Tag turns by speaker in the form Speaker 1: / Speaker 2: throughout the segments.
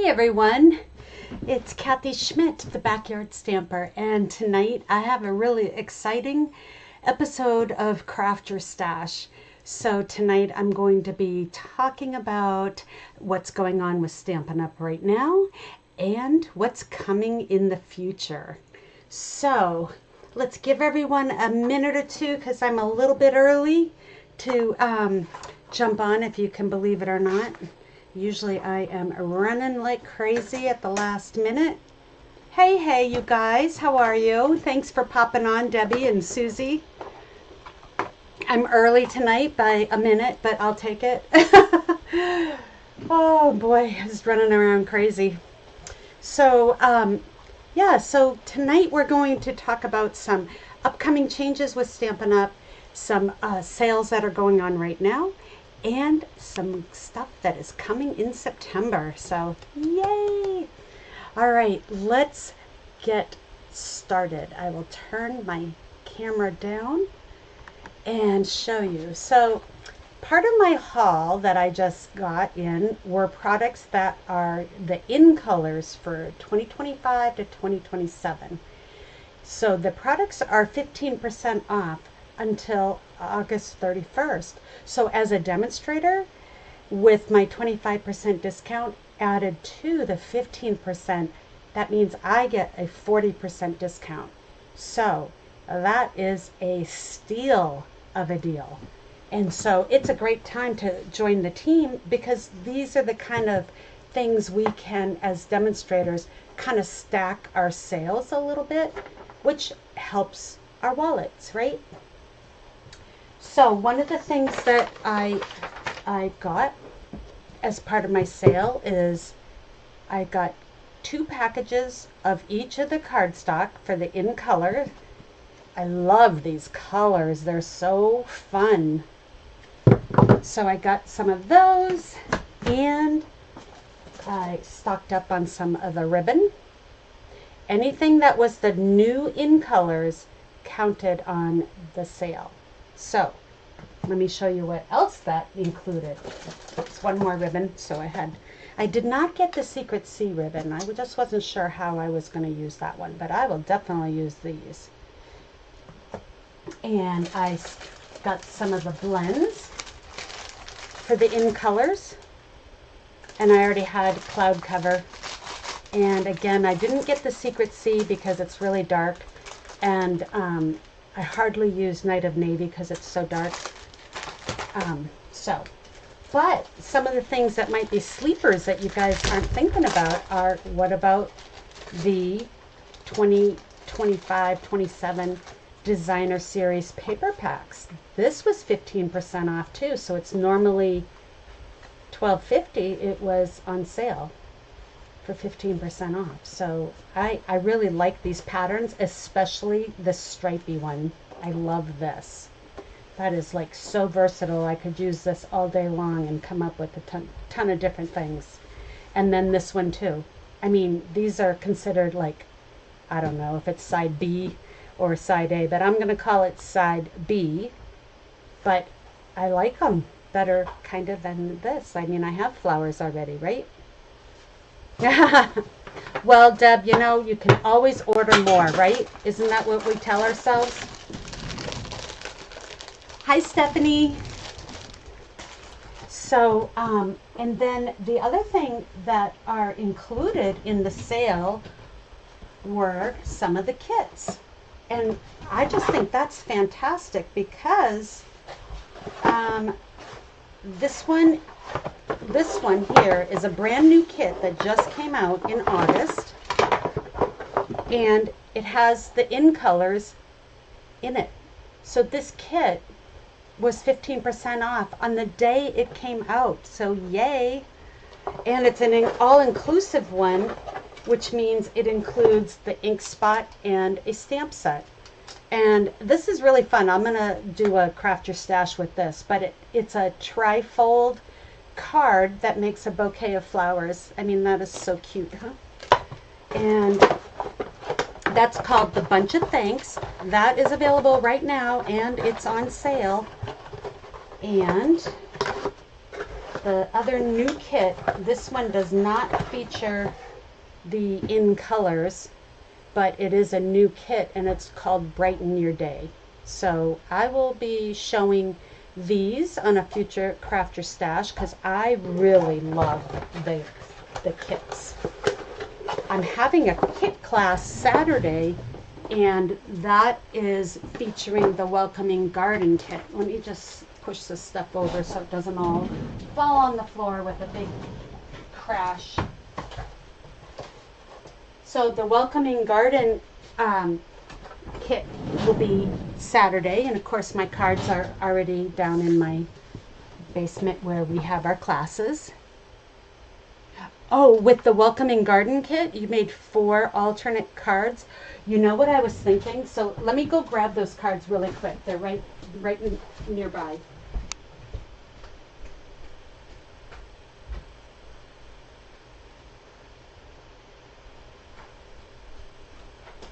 Speaker 1: Hey everyone, it's Kathy Schmitt, the Backyard Stamper, and tonight I have a really exciting episode of Craft Your Stash. So tonight I'm going to be talking about what's going on with Stampin' Up! Right now and what's coming in the future. So let's give everyone a minute or two because I'm a little bit early to jump on, if you can believe it or not. Usually I am running like crazy at the last minute. Hey, you guys, how are you? Thanks for popping on, Debbie and Susie. I'm early tonight by a minute, but I'll take it. Oh boy, I was running around crazy. So, so tonight we're going to talk about some upcoming changes with Stampin' Up!, some sales that are going on right now, and some stuff that is coming in September. So, yay! All right, let's get started. I will turn my camera down and show you. So, part of my haul that I just got in were products that are the in colors for 2025 to 2027. So, the products are 15% off until August 31st. So as a demonstrator, with my 25% discount added to the 15%, that means I get a 40% discount. So that is a steal of a deal. And so it's a great time to join the team because these are the kind of things we can, as demonstrators, kind of stack our sales a little bit, which helps our wallets, right? So one of the things that I got as part of my sale is I got 2 packages of each of the cardstock for the in color. I love these colors. They're so fun. So I got some of those, and I stocked up on some of the ribbon. Anything that was the new in colors counted on the sale. So let me show you what else that included. It's one more ribbon. So I did not get the Secret C ribbon. I just wasn't sure how I was going to use that one, but I will definitely use these. And I got some of the blends for the in colors, and I already had cloud cover. And again, I didn't get the Secret C because it's really dark, and I hardly use Night of Navy because it's so dark. But some of the things that might be sleepers that you guys aren't thinking about are, what about the 2025, 27 Designer Series paper packs? This was 15% off too, so it's normally $12.50. It was on sale for 15% off. So I really like these patterns, especially the stripy one. I love this. That is like so versatile. I could use this all day long and come up with a ton of different things. And then this one too. I mean, these are considered like, I don't know if it's side B or side A, but I'm going to call it side B. But I like them better kind of than this. I mean, I have flowers already, right? Well, Deb, you know, you can always order more, right? Isn't that what we tell ourselves? Hi, Stephanie. So, and then the other thing that are included in the sale were some of the kits. And I just think that's fantastic because this one here is a brand new kit that just came out in August, and it has the in colors in it. So this kit was 15% off on the day it came out. So yay. And it's an all-inclusive one, which means it includes the ink spot and a stamp set. And this is really fun. I'm gonna do a Craft Your Stash with this, but it's a tri-fold card that makes a bouquet of flowers. I mean, that is so cute, huh? And that's called the Bunch of Thanks. That is available right now, and it's on sale. And the other new kit, this one does not feature the in colors, but it is a new kit and it's called Brighten Your Day. So I will be showing these on a future Craft Your Stash because I really love the kits. I'm having a kit class Saturday, and that is featuring the Welcoming Garden kit. Let me just push this stuff over so it doesn't all fall on the floor with a big crash. So the Welcoming Garden kit will be Saturday, and of course my cards are already down in my basement where we have our classes. Oh, with the Welcoming Garden kit, you made 4 alternate cards. You know what I was thinking? So let me go grab those cards really quick. They're right nearby.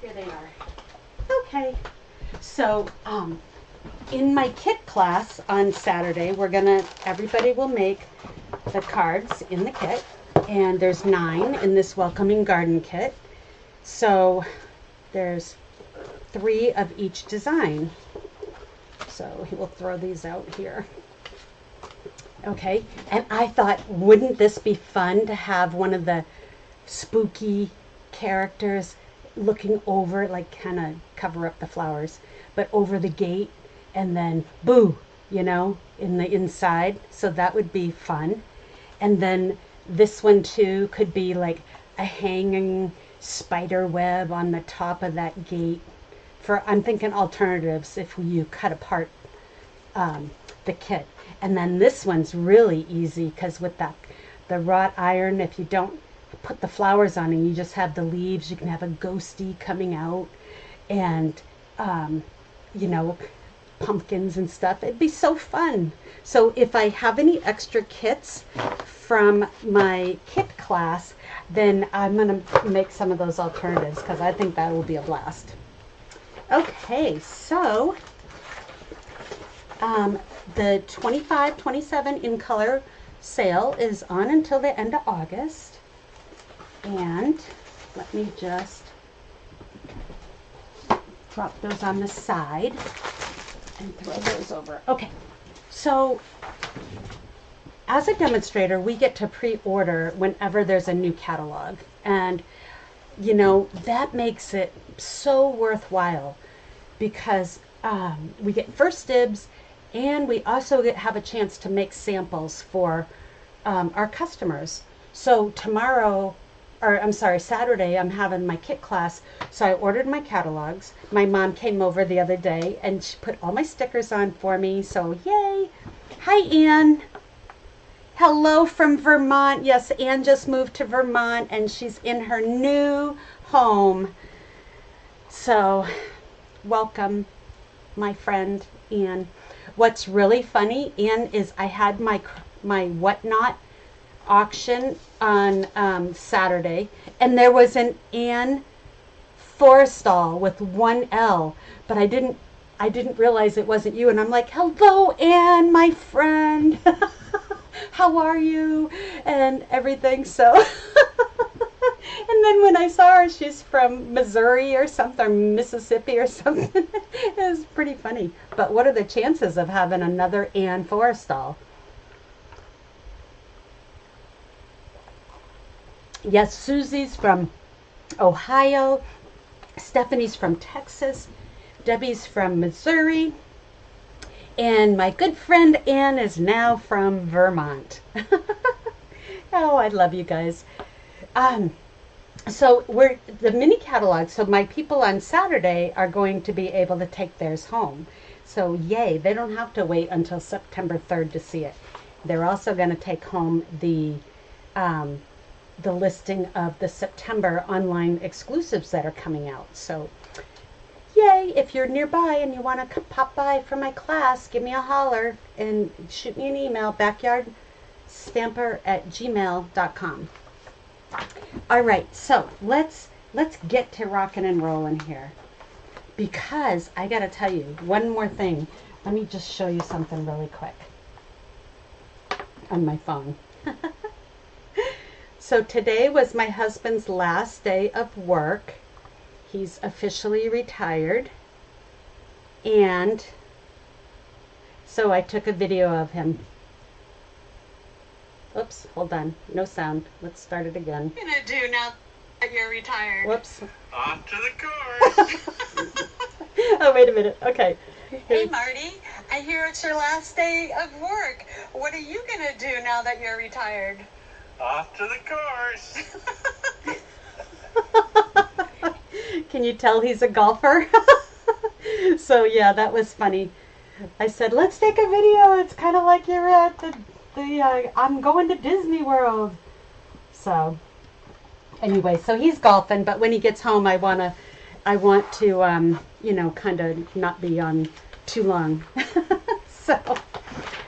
Speaker 1: Here they are. Okay. So, in my kit class on Saturday, everybody will make the cards in the kit. And there's 9 in this Welcoming Garden kit. So there's 3 of each design. So we'll throw these out here. Okay, and I thought, wouldn't this be fun to have one of the spooky characters looking over, like kind of cover up the flowers, but over the gate, and then boo, you know, in the inside. So that would be fun. And then this one too could be like a hanging spider web on the top of that gate. I'm thinking alternatives if you cut apart the kit. And then this one's really easy because with the wrought iron, if you don't put the flowers on and you just have the leaves, you can have a ghosty coming out, and you know, pumpkins and stuff. It'd be so fun. So if I have any extra kits from my kit class, then I'm going to make some of those alternatives because I think that will be a blast. Okay, so the 25-27 in color sale is on until the end of August. And let me just drop those on the side and throw those over. Okay, so as a demonstrator, we get to pre-order whenever there's a new catalog. And, you know, that makes it so worthwhile because we get first dibs, and we also have a chance to make samples for our customers. So Saturday, I'm having my kit class. So I ordered my catalogs. My mom came over the other day and she put all my stickers on for me. So yay. Hi, Anne. Hello from Vermont. Yes, Anne just moved to Vermont and she's in her new home. So welcome, my friend Anne. What's really funny, Anne, is I had my whatnot auction on Saturday, and there was an Anne Forrestal with 1 L, but I didn't realize it wasn't you, and I'm like, hello, Anne, my friend. How are you? And everything. So and then when I saw her, she's from Missouri or something, or Mississippi or something. It was pretty funny. But what are the chances of having another Anne Forrestal? Yes, Susie's from Ohio, Stephanie's from Texas, Debbie's from Missouri, and my good friend Anne is now from Vermont. Oh, I love you guys. So the mini catalog, so my people on Saturday are going to be able to take theirs home. So yay, they don't have to wait until September 3rd to see it. They're also going to take home the listing of the September online exclusives that are coming out. So yay, if you're nearby and you want to pop by for my class, give me a holler and shoot me an email, backyardstamper@gmail.com. All right, so let's get to rocking and rolling here, because I got to tell you one more thing. Let me just show you something really quick. on my phone. So today was my husband's last day of work. He's officially retired. And so I took a video of him. Oops, hold on. No sound. Let's start it again.
Speaker 2: What are you going to do now that you're retired?
Speaker 1: Whoops.
Speaker 3: Off to the course.
Speaker 1: Oh, wait a minute. Okay.
Speaker 2: Hey, Marty. I hear it's your last day of work. What are you going to do now that you're retired?
Speaker 3: Off to the course.
Speaker 1: Can you tell he's a golfer? So yeah, that was funny. I said, let's take a video. It's kind of like you're at the I'm going to Disney World. So anyway, so he's golfing, but when he gets home, I want to, you know, kind of not be on too long. So,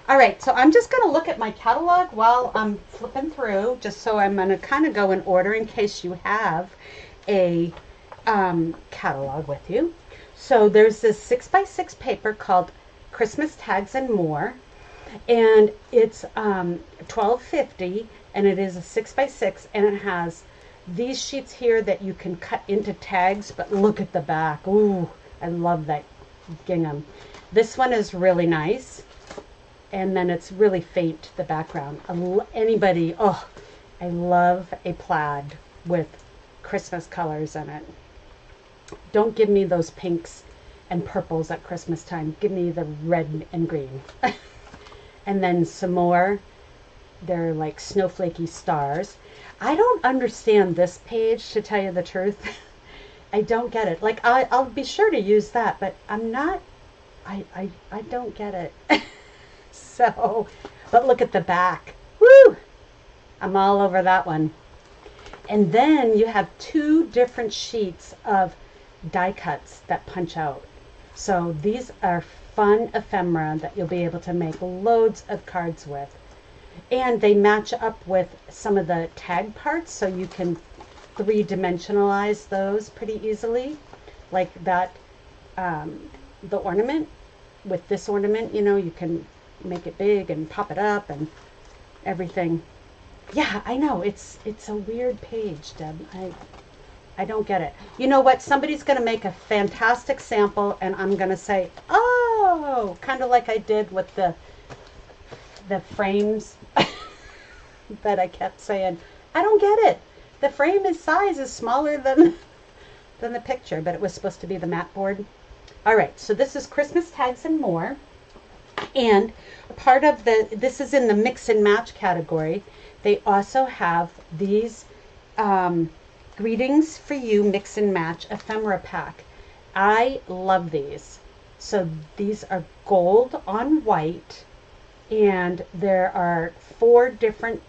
Speaker 1: all right, so I'm just going to look at my catalog while I'm flipping through, just so I'm going to kind of go in order in case you have a catalog with you. So there's this 6x6 paper called Christmas Tags and More, and it's $12.50, and it is a 6x6, and it has these sheets here that you can cut into tags, but look at the back. Ooh, I love that gingham. This one is really nice, and then it's really faint, the background. Anybody, oh, I love a plaid with Christmas colors in it. Don't give me those pinks and purples at Christmas time. Give me the red and green. And then some more. They're like snowflakey stars. I don't understand this page, to tell you the truth. I don't get it. Like, I'll be sure to use that, but I'm not, I don't get it. So, but look at the back. Woo! I'm all over that one. And then you have two different sheets of die cuts that punch out. So these are fun ephemera that you'll be able to make loads of cards with. And they match up with some of the tag parts, so you can three-dimensionalize those pretty easily. Like that, the ornament, with this ornament, you know, you can make it big and pop it up and everything. Yeah, I know, it's a weird page, Deb. I don't get it. You know what? Somebody's going to make a fantastic sample, and I'm going to say, oh, kind of like I did with the frames that I kept saying, I don't get it. The frame size is smaller than the picture, but it was supposed to be the mat board. All right, so this is Christmas Tags and More. And part of this is in the mix and match category. They also have these Greetings for You Mix and Match ephemera pack. I love these. So these are gold on white, and there are 4 different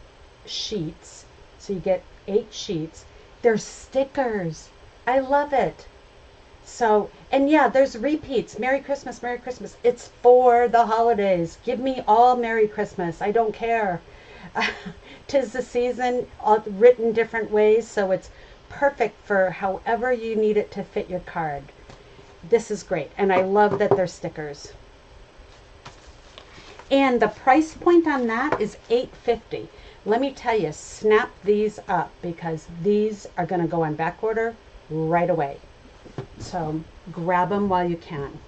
Speaker 1: sheets. So you get 8 sheets. They're stickers. I love it. So, and yeah, there's repeats. Merry Christmas, Merry Christmas. It's for the holidays. Give me all Merry Christmas. I don't care. 'Tis the season, all written different ways, so it's perfect for however you need it to fit your card. This is great, and I love that they're stickers. And the price point on that is $8.50. Let me tell you, snap these up, because these are going to go on back order right away. So grab them while you can.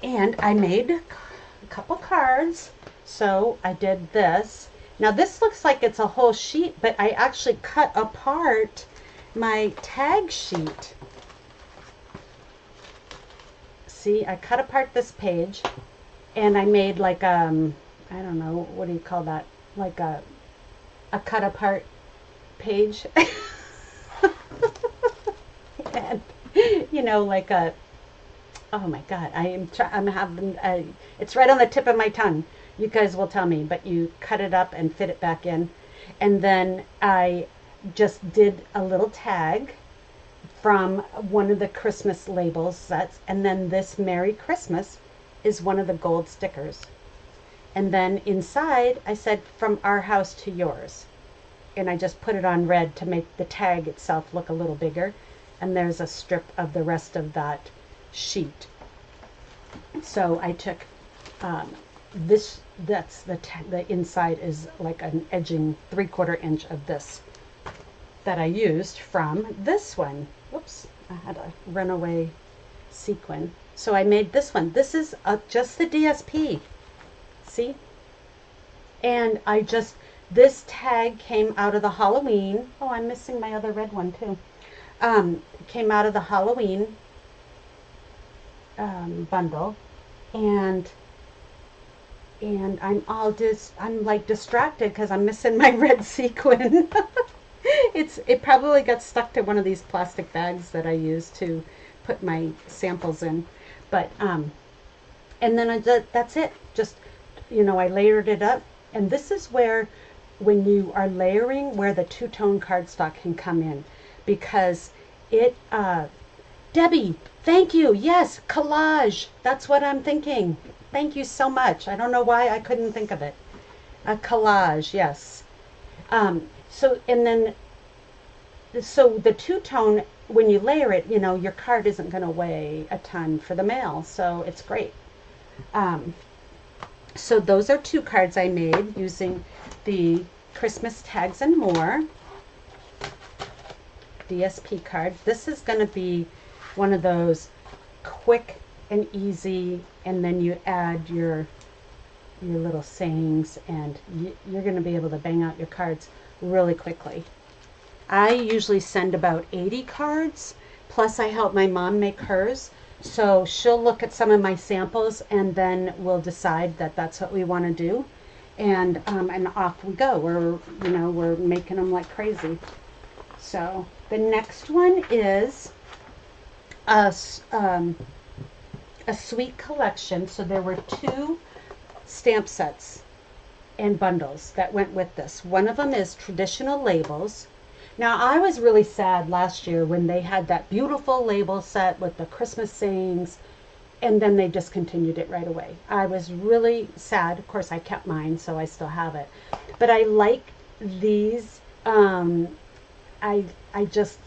Speaker 1: And I made a couple cards. So I did this. Now this looks like it's a whole sheet, but I actually cut apart my tag sheet. See, I cut apart this page, and I made like I don't know, what do you call that? Like a cut apart page. And you know, like a, oh my God, I'm having it's right on the tip of my tongue. You guys will tell me, but you cut it up and fit it back in. And then I just did a little tag from one of the Christmas labels sets, and then this Merry Christmas is one of the gold stickers. And then inside I said, from our house to yours. And I just put it on red to make the tag itself look a little bigger. And there's a strip of the rest of that sheet. So I took that's the inside is like an edging 3/4 inch of this that I used from this one. Whoops, I had a runaway sequin. So I made this one. This is just the DSP. See? And this tag came out of the Halloween. Oh, I'm missing my other red one too. Came out of the Halloween bundle, and I'm like distracted because I'm missing my red sequin. It probably got stuck to one of these plastic bags that I use to put my samples in. But and then that's it. Just, I layered it up, and this is where, when you are layering, where the two-tone cardstock can come in, because it Debbie, thank you. Yes, collage. That's what I'm thinking. Thank you so much. I don't know why I couldn't think of it. A collage, yes. So the two-tone, when you layer it, your card isn't going to weigh a ton for the mail, so it's great. So those are 2 cards I made using the Christmas Tags and More DSP cards. This is going to be one of those quick and easy, and then you add your little sayings, and you're going to be able to bang out your cards really quickly. I usually send about 80 cards, plus I help my mom make hers. So she'll look at some of my samples, and then we'll decide that that's what we want to do, and off we go. We're making them like crazy. So the next one is a sweet collection. So there were 2 stamp sets and bundles that went with this. One of them is traditional labels. Now, I was really sad last year when they had that beautiful label set with the Christmas sayings, and then they discontinued it right away. I was really sad. Of course, I kept mine, so I still have it. But I like these. I just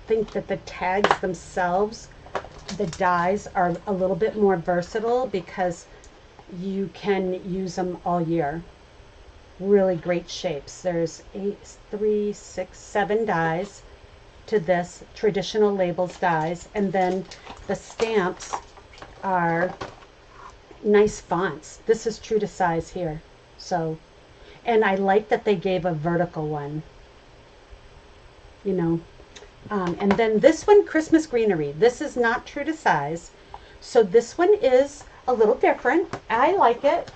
Speaker 1: think that the tags themselves, the dies, are a little bit more versatile because you can use them all year. Really great shapes. There's 8, 3, 6, 7 dies to this traditional labels dies, and then the stamps are nice fonts. This is true to size here. So, and I like that they gave a vertical one. And then this one, Christmas Greenery. This is not true to size, so this one is a little different. I like it.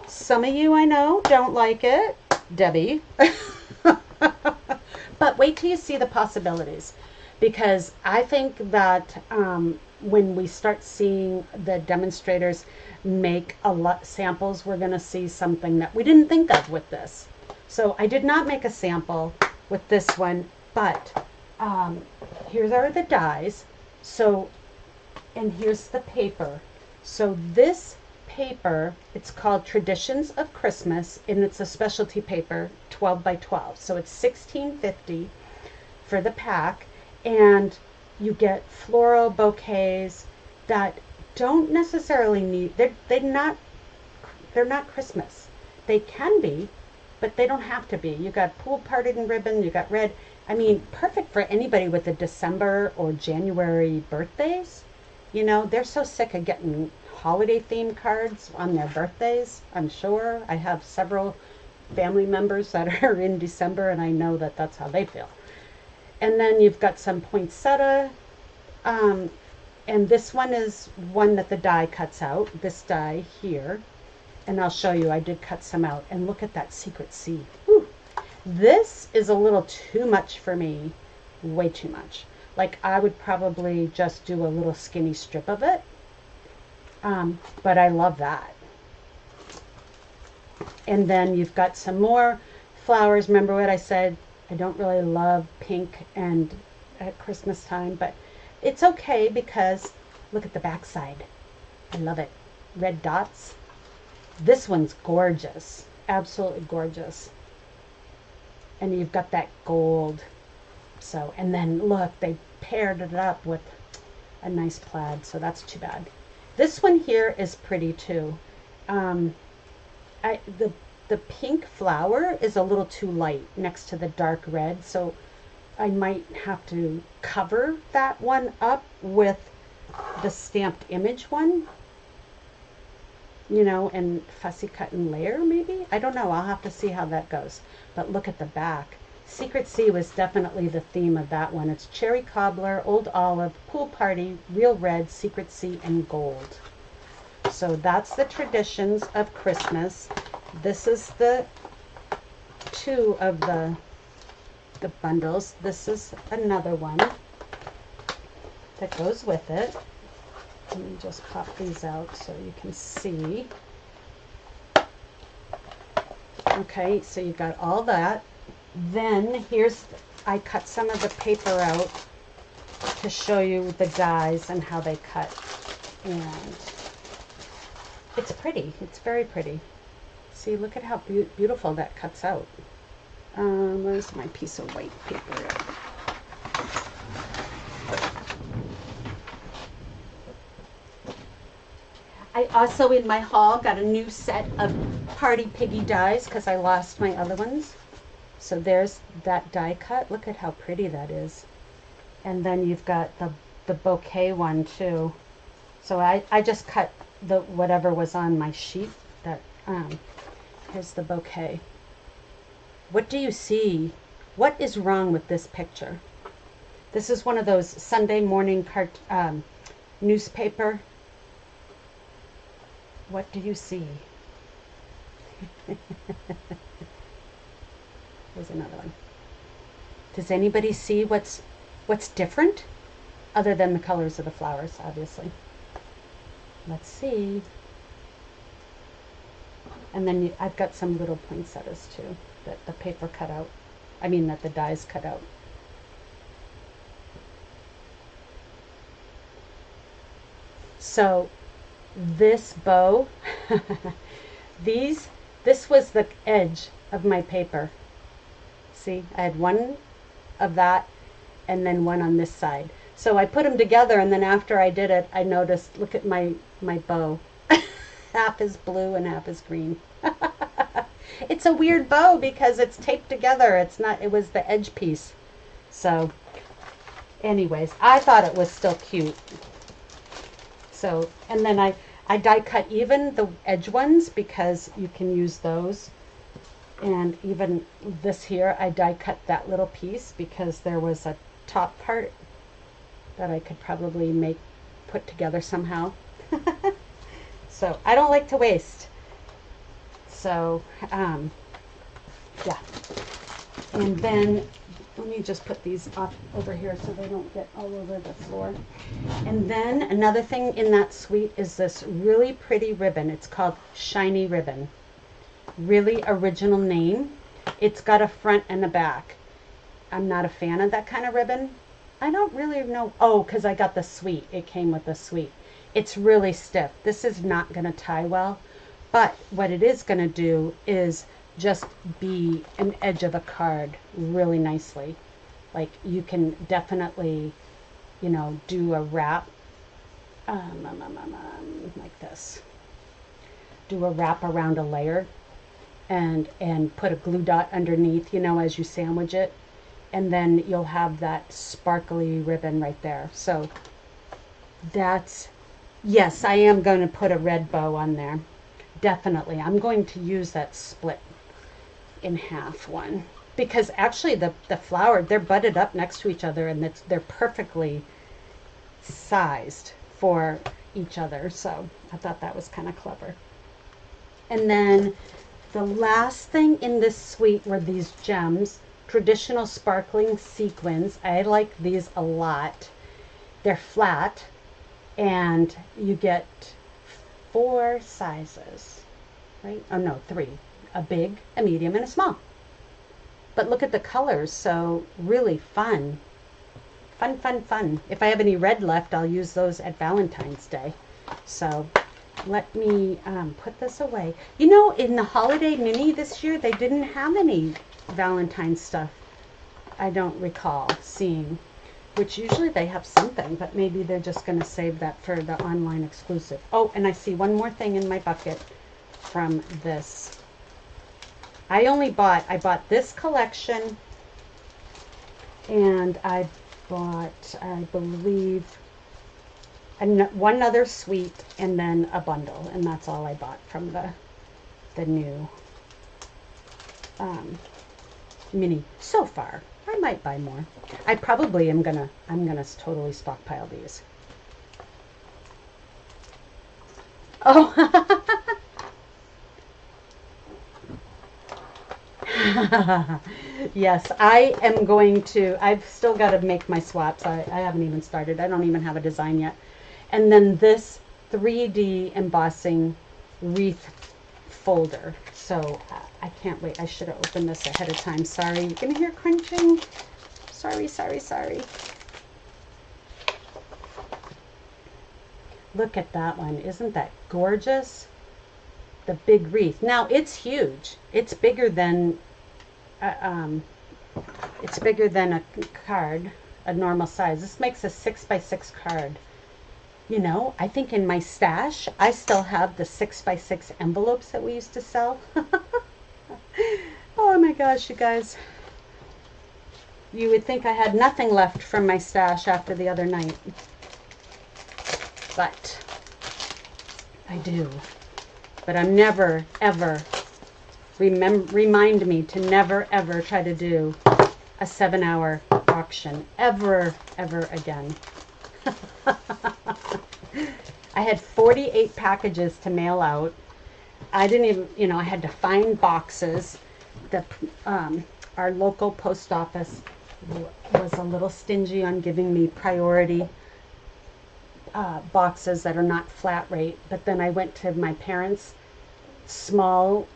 Speaker 1: Some of you I know don't like it, Debbie. But wait till you see the possibilities, because I think that when we start seeing the demonstrators make a lot samples, we're going to see something that we didn't think of with this. So I did not make a sample with this one, but here are the dies. So, and here's the paper. So this paper, it's called Traditions of Christmas, and it's a specialty paper, 12 by 12. So it's $16.50 for the pack, and you get floral bouquets that don't necessarily need, they're not Christmas. They can be, but they don't have to be. You got pool party and ribbon, you got red. I mean, perfect for anybody with the December or January birthdays. They're so sick of getting holiday themed cards on their birthdays. I'm sure I have several family members that are in December, and I know that that's how they feel. And then you've got some poinsettia, and this one is one that the die cuts out, this die here, and I'll show you. I did cut some out, and look at that secret C. Whew. This is a little too much for me, way too much. Like, I would probably just do a little skinny strip of it. But I love that. And then you've got some more flowers. Remember what I said? I don't really love pink and at Christmas time, but it's okay because look at the back side. I love it. Red dots. This one's gorgeous. Absolutely gorgeous. And you've got that gold. So, and then look, they paired it up with a nice plaid, so that's too bad. This one here is pretty too. the pink flower is a little too light next to the dark red, so I might have to cover that one up with the stamped image one, you know, and fussy cut and layer maybe. I don't know. I'll have to see how that goes. But look at the back. Secret Sea was definitely the theme of that one. It's cherry cobbler, old olive, pool party, real red, Secret Sea, and gold. So that's the traditions of Christmas. This is the two of the bundles. This is another one that goes with it. Let me just pop these out so you can see. Okay, so you got all that. Then I cut some of the paper out to show you the dies and how they cut. And it's pretty. It's very pretty. See, look at how beautiful that cuts out. Where's my piece of white paper? I also, in my haul, got a new set of Party Piggy dies because I lost my other ones. So there's that die cut. Look at how pretty that is. And then you've got the bouquet one too. So I just cut the whatever was on my sheet. That here's the bouquet. What do you see? What is wrong with this picture? This is one of those Sunday morning newspaper. What do you see? Here's another one. Does anybody see what's different? Other than the colors of the flowers, obviously. Let's see. And then I've got some little poinsettias too that the paper cut out. I mean that the dies cut out. So this bow, this was the edge of my paper. See, I had one of that and then one on this side. So I put them together, and then after I did it, I noticed, look at my bow. Half is blue and half is green. It's a weird bow because it's taped together. It was the edge piece. So anyways, I thought it was still cute. So, and then I die cut even the edge ones because you can use those. And even this here, I die cut that little piece because there was a top part that I could probably put together somehow. So I don't like to waste. So, yeah. And then let me just put these off over here so they don't get all over the floor. And then another thing in that suite is this really pretty ribbon. It's called Shiny Ribbon. Really original name. It's got a front and a back. I'm not a fan of that kind of ribbon. I don't really know. Oh, because I got the suite. It came with the suite. It's really stiff. This is not going to tie well. But what it is going to do is just be an edge of a card really nicely. Like you can definitely, you know, do a wrap like this. Do a wrap around a layer and put a glue dot underneath, you know, as you sandwich it. And then you'll have that sparkly ribbon right there. So that's, yes, I am going to put a red bow on there. Definitely. I'm going to use that split in half one. Because actually the flower, they're butted up next to each other and they're perfectly sized for each other. So I thought that was kind of clever. And then the last thing in this suite were these gems. Traditional sparkling sequins. I like these a lot. They're flat and you get 4 sizes, right? Oh no, 3. A big, a medium, and a small. But look at the colors, so really fun. Fun, fun, fun. If I have any red left, I'll use those at Valentine's Day. So let me put this away. You know, in the holiday mini this year, they didn't have any Valentine's stuff. I don't recall seeing, which usually they have something, but maybe they're just going to save that for the online exclusive. Oh, and I see one more thing in my bucket. from this. I bought this collection, and I bought, I believe, one other suite and then a bundle, and that's all I bought from the new mini so far. I might buy more. I probably I'm gonna totally stockpile these. Oh. Yes, I am going to, I've still got to make my swaps. I haven't even started. I don't even have a design yet. And then this 3D embossing wreath folder. So I can't wait. I should have opened this ahead of time. Sorry. You're going to hear crunching. Sorry, sorry, sorry. Look at that one. Isn't that gorgeous? The big wreath. Now it's huge. It's bigger than a card, a normal size. This makes a 6x6 card. You know, I think in my stash, I still have the 6x6 envelopes that we used to sell. Oh my gosh, you guys. You would think I had nothing left from my stash after the other night. But I do. But I'm never, ever, remind me to never, ever try to do a 7-hour auction. Ever, ever again. I had 48 packages to mail out. I didn't even, you know, I had to find boxes. Our local post office was a little stingy on giving me priority boxes that are not flat rate. But then I went to my parents' small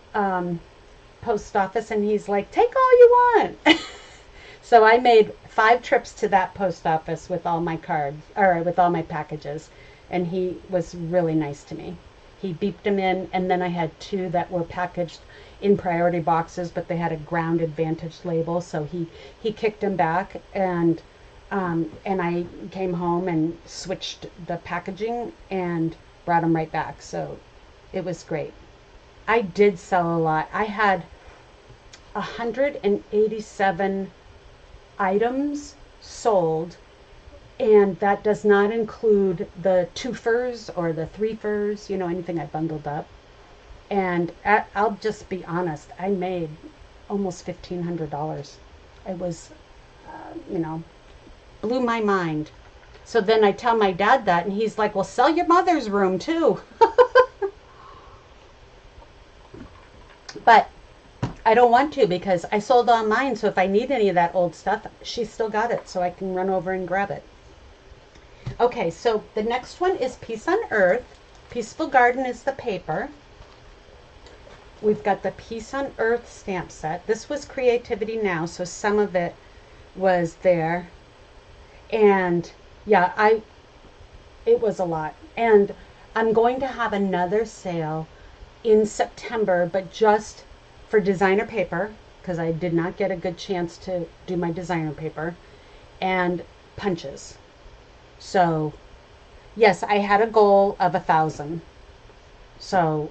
Speaker 1: post office, and he's like, take all you want. So I made 5 trips to that post office with all my cards, or with all my packages, and he was really nice to me. He beeped them in, and then I had 2 that were packaged in priority boxes, but they had a ground advantage label, so he kicked them back, and I came home and switched the packaging and brought them right back. So it was great. I did sell a lot. I had 187 items sold, and that does not include the 2 furs or the 3 furs, you know, anything I bundled up. And I'll just be honest, I made almost $1,500. It was, you know, blew my mind. So then I tell my dad that, and he's like, well, sell your mother's room too. But I don't want to, because I sold all mine, so if I need any of that old stuff, she's still got it, so I can run over and grab it. Okay, so the next one is Peace on Earth. Peaceful Garden is the paper. We've got the Peace on Earth stamp set. This was Creativity Now, so some of it was there. And yeah, it was a lot. And I'm going to have another sale in September, but just for designer paper, because I did not get a good chance to do my designer paper, and punches. So yes, I had a goal of 1,000. So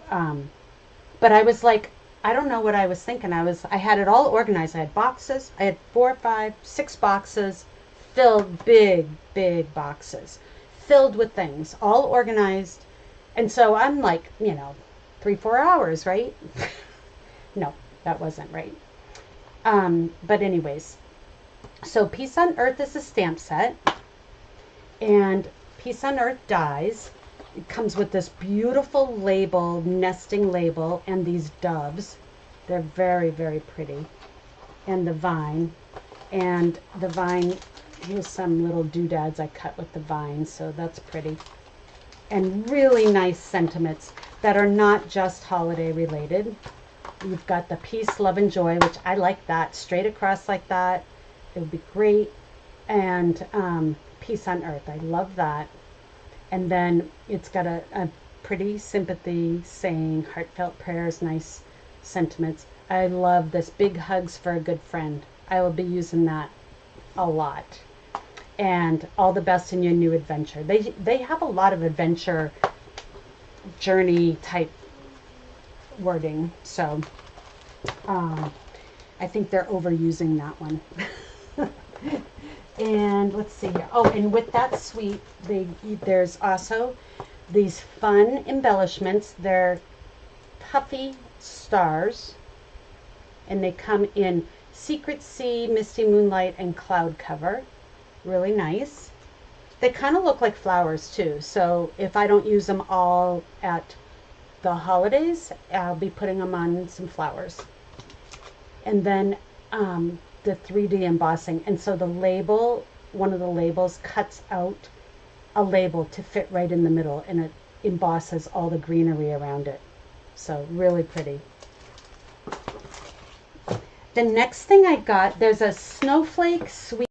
Speaker 1: but I was like, I don't know what I was thinking. I had it all organized. I had boxes. I had 4, 5, 6 boxes filled, big boxes filled with things, all organized. And so I'm like, you know, 3-4 hours, right? No, that wasn't right. But anyways, so Peace on Earth is a stamp set, and Peace on Earth dies. It comes with this beautiful label, nesting label, and these doves. They're very, very pretty. And the vine. And the vine, here's some little doodads I cut with the vine, so that's pretty. And really nice sentiments that are not just holiday related. You've got the peace, love, and joy, which I like that. Straight across like that. It would be great. And Peace on Earth. I love that. And then it's got a pretty sympathy saying, heartfelt prayers, nice sentiments. I love this, big hugs for a good friend. I will be using that a lot. And all the best in your new adventure. They have a lot of adventure journey type wording. So I think they're overusing that one. And let's see here. Oh, and with that suite, there's also these fun embellishments. They're puffy stars, and they come in Secret Sea, Misty Moonlight, and Cloud Cover. Really nice. They kind of look like flowers too, so if I don't use them all at the holidays, I'll be putting them on some flowers. And then the 3D embossing. And so the label, one of the labels cuts out a label to fit right in the middle, and it embosses all the greenery around it. So really pretty. The next thing I got, there's a snowflake sweet.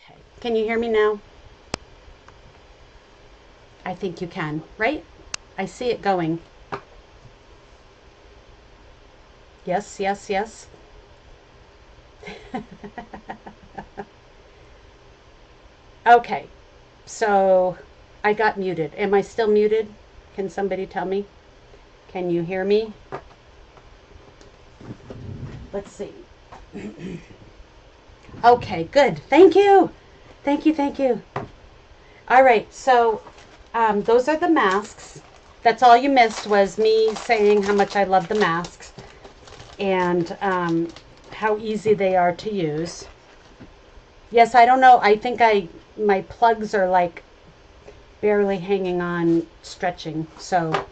Speaker 1: Okay. Can you hear me now? I think you can, right? I see it going. Yes, yes, yes. Okay, so I got muted. Am I still muted? Can somebody tell me? Can you hear me? Let's see. Okay, good. Thank you. Thank you, thank you. All right, so those are the masks. That's all you missed was me saying how much I love the masks and how easy they are to use. Yes, I don't know. I think my plugs are like barely hanging on, stretching. So,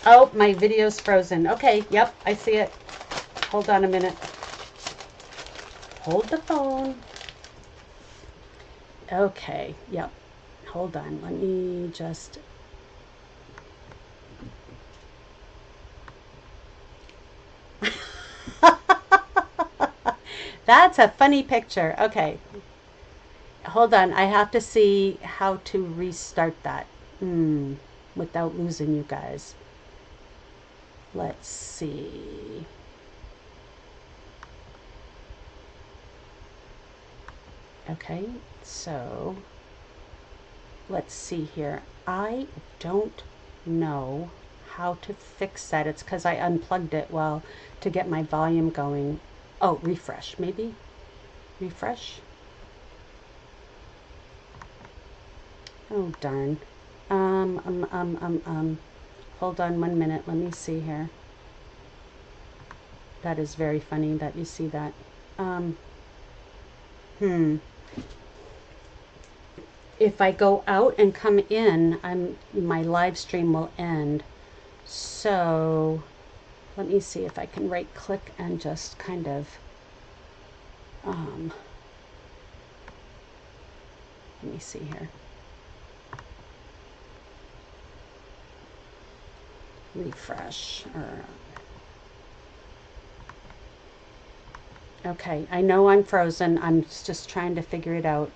Speaker 1: oh, my video's frozen. Okay, yep, I see it. Hold on a minute. Hold the phone. Okay, yep. Hold on. Let me just. That's a funny picture. Okay. Hold on. I have to see how to restart that without losing you guys. Let's see. Okay, so let's see here. I don't know how to fix that. It's because I unplugged it to get my volume going. Oh, refresh, maybe? Refresh? Oh, darn. Hold on 1 minute. Let me see here. That is very funny that you see that. If I go out and come in, my live stream will end. So let me see if I can right click and just kind of let me see here. Refresh. Okay, I know I'm frozen. I'm just trying to figure it out.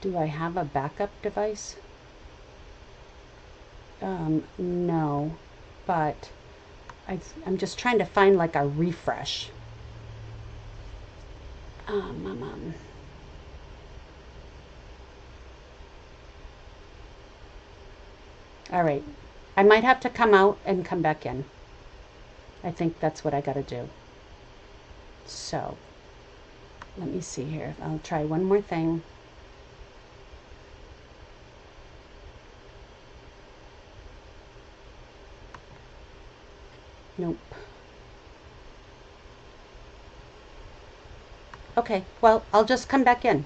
Speaker 1: Do I have a backup device? No, but I'm just trying to find like a refresh. All right, I might have to come out and come back in. I think that's what I got to do. So let me see here. I'll try one more thing. Nope. Okay, well, I'll just come back in.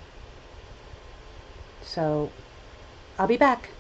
Speaker 1: So I'll be back.